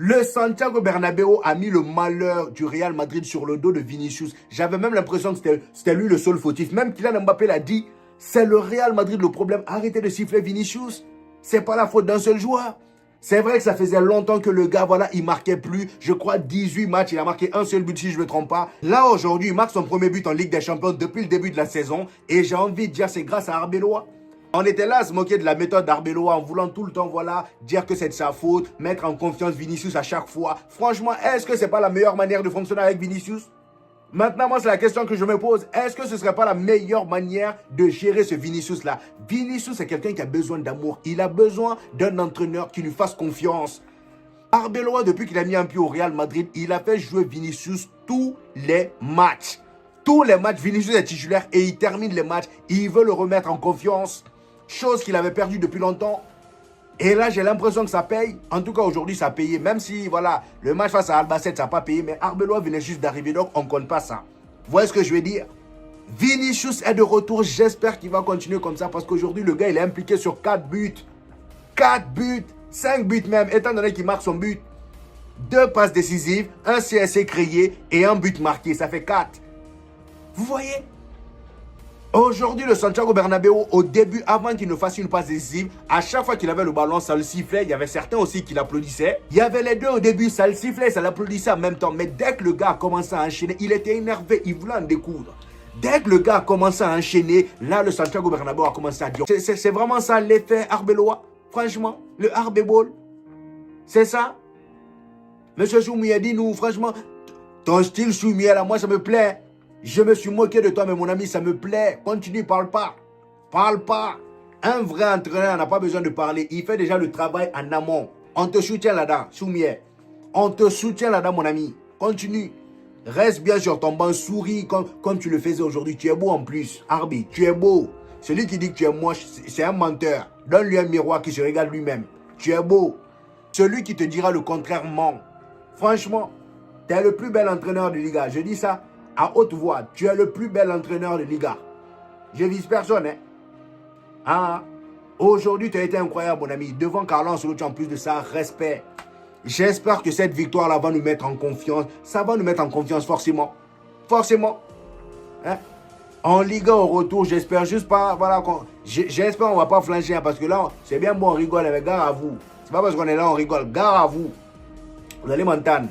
Le Santiago Bernabéu a mis le malheur du Real Madrid sur le dos de Vinicius. J'avais même l'impression que c'était lui le seul fautif. Même Kylian Mbappé l'a dit, c'est le Real Madrid le problème. Arrêtez de siffler Vinicius. C'est pas la faute d'un seul joueur. C'est vrai que ça faisait longtemps que le gars, voilà, il marquait plus. Je crois 18 matchs, il a marqué un seul but si je ne me trompe pas. Là, aujourd'hui, il marque son premier but en Ligue des Champions depuis le début de la saison. Et j'ai envie de dire, c'est grâce à Arbeloa. On était là à se moquer de la méthode d'Arbeloa en voulant tout le temps, voilà, dire que c'est de sa faute, mettre en confiance Vinicius à chaque fois. Franchement, est-ce que c'est pas la meilleure manière de fonctionner avec Vinicius? Maintenant, moi, c'est la question que je me pose. Est-ce que ce ne serait pas la meilleure manière de gérer ce Vinicius-là? Vinicius, c'est quelqu'un qui a besoin d'amour. Il a besoin d'un entraîneur qui lui fasse confiance. Arbeloa, depuis qu'il a mis un pied au Real Madrid, il a fait jouer Vinicius tous les matchs. Tous les matchs, Vinicius est titulaire et il termine les matchs. Il veut le remettre en confiance. Chose qu'il avait perdue depuis longtemps. Et là, j'ai l'impression que ça paye. En tout cas, aujourd'hui, ça a payé. Même si, voilà, le match face à Albacete, ça n'a pas payé. Mais Arbeloa venait juste d'arriver, donc on ne compte pas ça. Vous voyez ce que je veux dire? Vinicius est de retour. J'espère qu'il va continuer comme ça. Parce qu'aujourd'hui, le gars, il est impliqué sur 4 buts. 4 buts. 5 buts même, étant donné qu'il marque son but. 2 passes décisives, un CSC créé et un but marqué. Ça fait 4. Vous voyez? Aujourd'hui, le Santiago Bernabéu, au début, avant qu'il ne fasse une passe décisive, à chaque fois qu'il avait le ballon, ça le sifflait. Il y avait certains aussi qui l'applaudissaient. Il y avait les deux au début, ça le sifflait, ça l'applaudissait en même temps. Mais dès que le gars a commencé à enchaîner, il était énervé, il voulait en découdre. Dès que le gars a commencé à enchaîner, là, le Santiago Bernabéu a commencé à dire. C'est vraiment ça l'effet Arbeloa. Franchement, le Arbeball. C'est ça. Monsieur Choumia dit, nous, franchement, ton style Choumia, là, moi, ça me plaît. Je me suis moqué de toi, mais mon ami, ça me plaît. Continue, parle pas. Parle pas. Un vrai entraîneur n'a pas besoin de parler. Il fait déjà le travail en amont. On te soutient là-dedans, Choumia. On te soutient là-dedans, mon ami. Continue. Reste bien sur ton banc, souris comme tu le faisais aujourd'hui. Tu es beau en plus, Arbi. Tu es beau. Celui qui dit que tu es moche, c'est un menteur. Donne-lui un miroir qui se regarde lui-même. Tu es beau. Celui qui te dira le contraire ment. Franchement, tu es le plus bel entraîneur de Liga. Je dis ça à haute voix. Tu es le plus bel entraîneur de Liga. Je vise personne, hein. Ah, aujourd'hui, tu as été incroyable, mon ami. Devant Carlo Ancelotti, en plus de ça, respect. J'espère que cette victoire-là va nous mettre en confiance. Ça va nous mettre en confiance, forcément. Forcément. Hein? En Liga, au retour, j'espère juste pas... Voilà, j'espère qu'on ne va pas flancher. Hein, parce que là, c'est bien bon, on rigole. Mais gare à vous. C'est pas parce qu'on est là, on rigole. Gare à vous. Vous allez m'entendre.